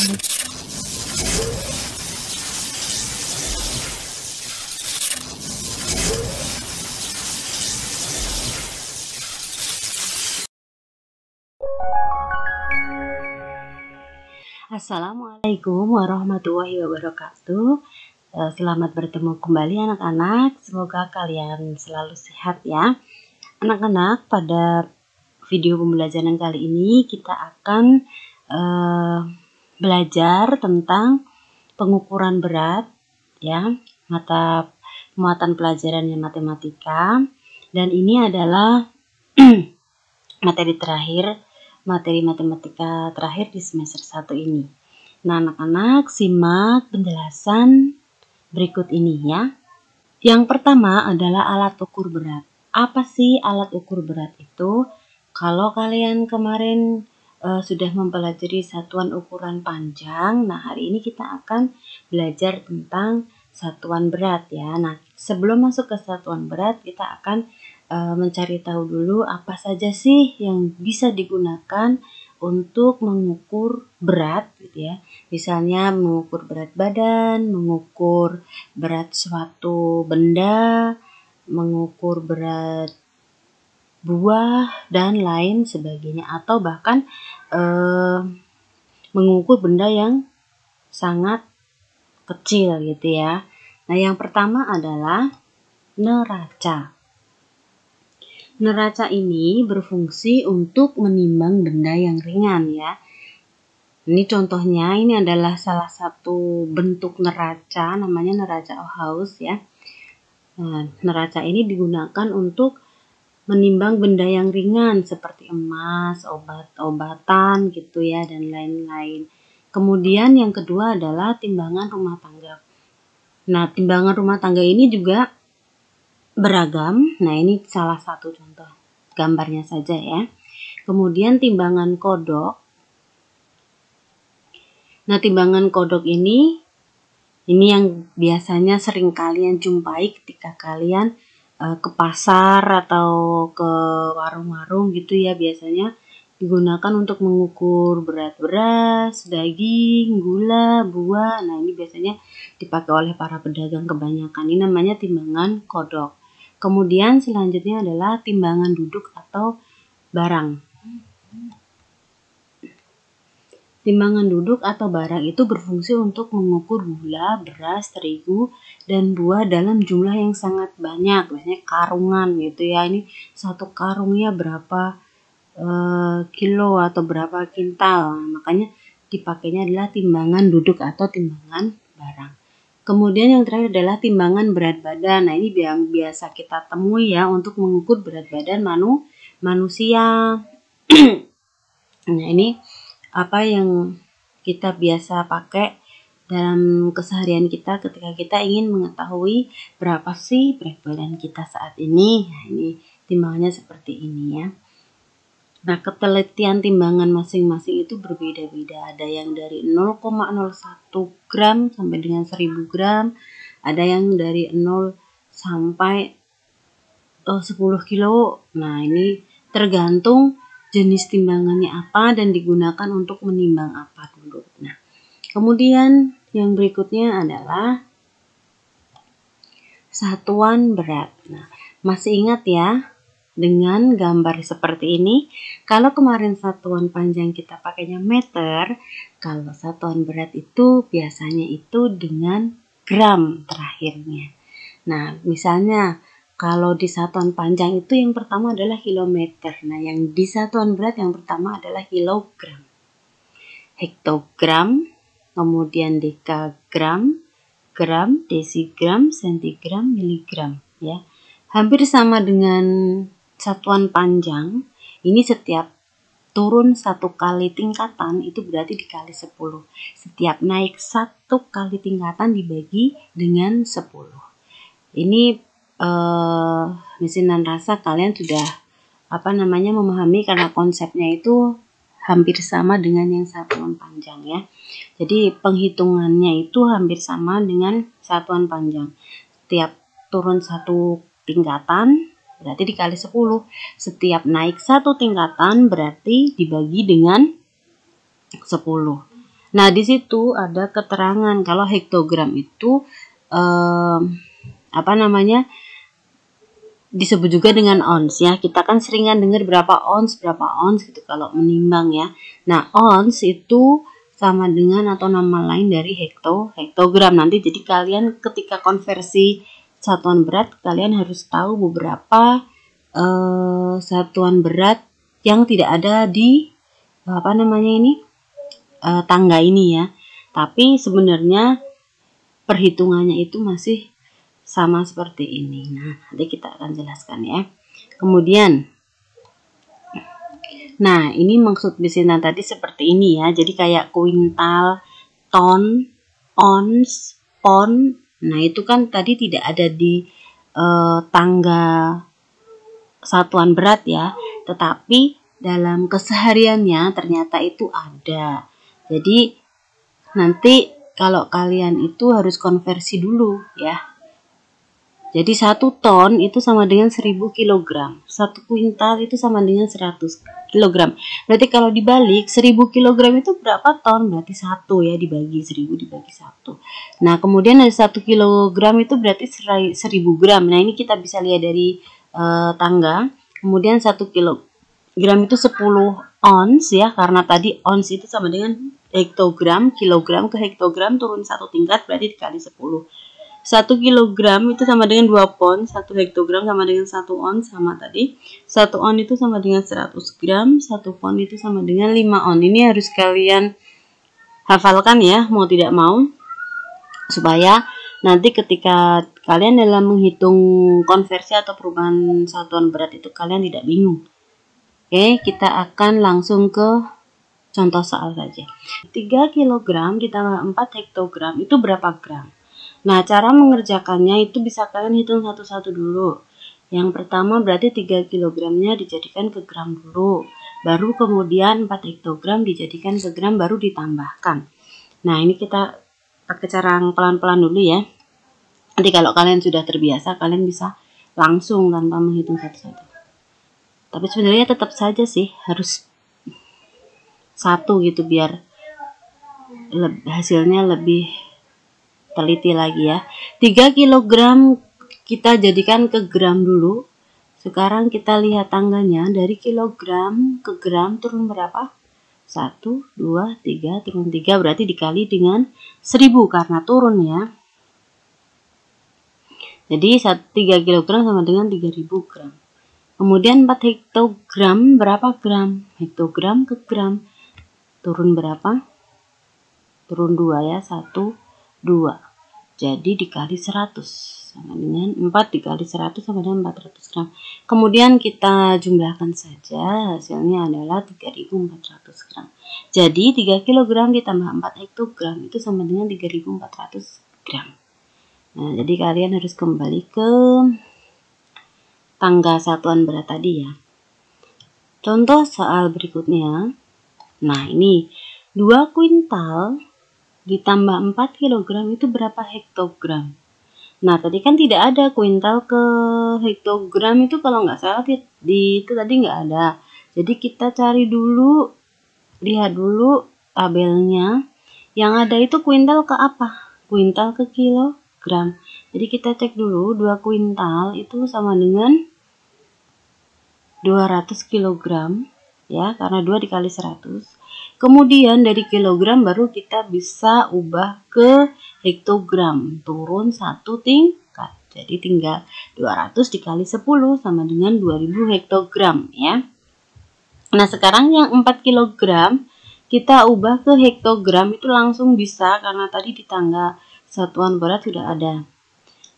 Assalamualaikum warahmatullahi wabarakatuh. Selamat bertemu kembali anak-anak. Semoga kalian selalu sehat ya. Anak-anak, pada video pembelajaran kali ini kita akan belajar tentang pengukuran berat ya, mata muatan pelajarannya matematika, dan ini adalah materi matematika terakhir di semester 1 ini. Nah, anak-anak simak penjelasan berikut ini ya. Yang pertama adalah alat ukur berat. Apa sih alat ukur berat itu? Kalau kalian kemarin sudah mempelajari satuan ukuran panjang, nah hari ini kita akan belajar tentang satuan berat ya. Nah, sebelum masuk ke satuan berat, kita akan mencari tahu dulu apa saja sih yang bisa digunakan untuk mengukur berat gitu ya. Misalnya mengukur berat badan, mengukur berat suatu benda, mengukur berat buah dan lain sebagainya, atau bahkan mengukur benda yang sangat kecil gitu ya. Nah, yang pertama adalah neraca. Neraca ini berfungsi untuk menimbang benda yang ringan ya. Ini contohnya, ini adalah salah satu bentuk neraca, namanya neraca Ohaus ya. Nah, neraca ini digunakan untuk menimbang benda yang ringan seperti emas, obat-obatan gitu ya, dan lain-lain. Kemudian yang kedua adalah timbangan rumah tangga. Nah, timbangan rumah tangga ini juga beragam. Nah, ini salah satu contoh gambarnya saja ya. Kemudian timbangan kodok. Nah, timbangan kodok ini yang biasanya sering kalian jumpai ketika kalian ke pasar atau ke warung-warung gitu ya. Biasanya digunakan untuk mengukur berat beras, daging, gula, buah. Nah, ini biasanya dipakai oleh para pedagang kebanyakan. Ini namanya timbangan kodok. Kemudian selanjutnya adalah timbangan duduk atau barang. Timbangan duduk atau barang itu berfungsi untuk mengukur gula, beras, terigu, dan buah dalam jumlah yang sangat banyak. Biasanya karungan gitu ya. Ini satu karungnya berapa kilo atau berapa kintal. Makanya dipakainya adalah timbangan duduk atau timbangan barang. Kemudian yang terakhir adalah timbangan berat badan. Nah, ini yang biasa kita temui ya untuk mengukur berat badan manusia. Nah, ini apa yang kita biasa pakai dalam keseharian kita ketika kita ingin mengetahui berapa sih berat badan kita saat ini. Nah, ini timbangannya seperti ini ya. Nah, ketelitian timbangan masing-masing itu berbeda-beda. Ada yang dari 0,01 gram sampai dengan 1000 gram. Ada yang dari 0 sampai 10 kilo. Nah, ini tergantung jenis timbangannya apa dan digunakan untuk menimbang apa dulu. Nah, kemudian yang berikutnya adalah satuan berat. Nah, masih ingat ya dengan gambar seperti ini? Kalau kemarin satuan panjang kita pakainya meter, kalau satuan berat itu biasanya itu dengan gram terakhirnya. Nah, misalnya kalau di satuan panjang itu yang pertama adalah kilometer. Nah, yang di satuan berat yang pertama adalah kilogram. Hektogram, kemudian dekagram, gram, desigram, sentigram, miligram ya. Hampir sama dengan satuan panjang. Ini setiap turun 1 kali tingkatan itu berarti dikali 10. Setiap naik 1 kali tingkatan dibagi dengan 10. Ini mesinan rasa kalian sudah memahami karena konsepnya itu hampir sama dengan yang satuan panjang ya. Jadi penghitungannya itu hampir sama dengan satuan panjang. Setiap turun 1 tingkatan berarti dikali 10. Setiap naik 1 tingkatan berarti dibagi dengan 10. Nah, di situ ada keterangan kalau hektogram itu disebut juga dengan ons ya. Kita kan seringan dengar berapa ons gitu kalau menimbang ya. Nah, ons itu sama dengan atau nama lain dari hektogram. Nanti jadi kalian ketika konversi satuan berat, kalian harus tahu beberapa satuan berat yang tidak ada di tangga ini ya. Tapi sebenarnya perhitungannya itu masih sama seperti ini. Nah, nanti kita akan jelaskan ya. Kemudian, nah ini maksud bilangan tadi seperti ini ya. Jadi kayak kuintal, ton, ons, pon. Nah itu kan tadi tidak ada di tangga satuan berat ya. Tetapi dalam kesehariannya ternyata itu ada. Jadi nanti kalau kalian itu harus konversi dulu ya. Jadi 1 ton itu sama dengan 1000 kg. 1 kuintal itu sama dengan 100 kg. Berarti kalau dibalik 1000 kg itu berapa ton? Berarti 1 ya, dibagi 1000 dibagi 1. Nah, kemudian dari 1 kg itu berarti 1000 gram. Nah, ini kita bisa lihat dari tangga. Kemudian 1 kg itu 10 ons ya, karena tadi ons itu sama dengan hektogram, kilogram ke hektogram turun 1 tingkat berarti dikali 10. 1 kilogram itu sama dengan 2 pon, 1 hektogram sama dengan 1 ons sama tadi. 1 on itu sama dengan 100 gram, 1 pon itu sama dengan 5 on. Ini harus kalian hafalkan ya, mau tidak mau, supaya nanti ketika kalian dalam menghitung konversi atau perubahan satuan berat itu kalian tidak bingung. Oke, kita akan langsung ke contoh soal saja. 3 kg ditambah 4 hektogram itu berapa gram? Nah, cara mengerjakannya itu bisa kalian hitung satu-satu dulu. Yang pertama berarti 3 kg-nya dijadikan ke gram dulu. Baru kemudian 4 hektogram dijadikan ke gram baru ditambahkan. Nah, ini kita pakai cara pelan-pelan dulu ya. Nanti kalau kalian sudah terbiasa, kalian bisa langsung tanpa menghitung satu-satu. Tapi sebenarnya tetap saja sih harus satu gitu biar hasilnya lebih teliti lagi ya. 3 kg kita jadikan ke gram dulu. Sekarang kita lihat tangganya dari kilogram ke gram turun berapa? 1, 2, 3 turun 3 berarti dikali dengan 1000 karena turun ya. Jadi 3 kg sama dengan 3000 gram. Kemudian 4 hektogram berapa gram? Hektogram ke gram turun berapa? Turun 2 ya, 1, 2. Jadi dikali 100 sama dengan 4 dikali 100 sama dengan 400 gram. Kemudian kita jumlahkan saja, hasilnya adalah 3400 gram. Jadi 3 kg ditambah 4 hektogram itu sama dengan 3400 gram. Nah, jadi kalian harus kembali ke tangga satuan berat tadi ya. Contoh soal berikutnya. Nah, ini 2 kuintal ditambah 4 kg itu berapa hektogram? Nah, tadi kan tidak ada kuintal ke hektogram itu kalau nggak salah di itu tadi nggak ada. Jadi kita cari dulu, lihat dulu tabelnya. Yang ada itu kuintal ke apa? Kuintal ke kilogram. Jadi kita cek dulu 2 kuintal itu sama dengan 200 kg ya, karena 2 dikali 100. Kemudian dari kilogram baru kita bisa ubah ke hektogram, turun 1 tingkat. Jadi tinggal 200 dikali 10 sama dengan 2000 hektogram ya. Nah, sekarang yang 4 kilogram kita ubah ke hektogram itu langsung bisa karena tadi di tangga satuan berat sudah ada.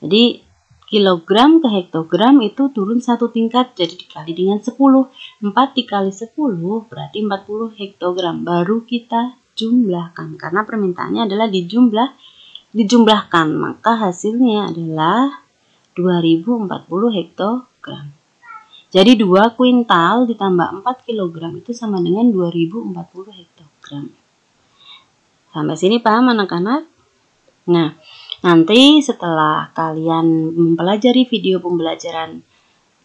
Jadi kilogram ke hektogram itu turun 1 tingkat, jadi dikali dengan 10. 4 dikali 10 berarti 40 hektogram. Baru kita jumlahkan, karena permintaannya adalah dijumlahkan. Maka hasilnya adalah 2040 hektogram. Jadi 2 kuintal ditambah 4 kilogram itu sama dengan 2040 hektogram. Sampai sini paham anak-anak? Nah, nanti setelah kalian mempelajari video pembelajaran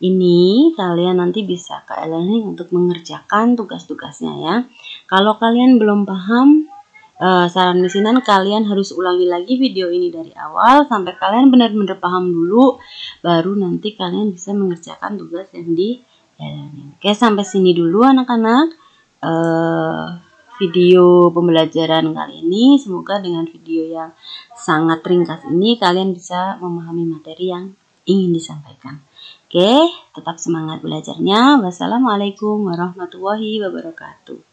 ini, kalian nanti bisa ke e-learning untuk mengerjakan tugas-tugasnya ya. Kalau kalian belum paham, saran misinan kalian harus ulangi lagi video ini dari awal sampai kalian benar-benar paham dulu, baru nanti kalian bisa mengerjakan tugas yang dijalanin. Oke, sampai sini dulu anak-anak video pembelajaran kali ini. Semoga dengan video yang sangat ringkas ini kalian bisa memahami materi yang ingin disampaikan. Oke, tetap semangat belajarnya. Wassalamualaikum warahmatullahi wabarakatuh.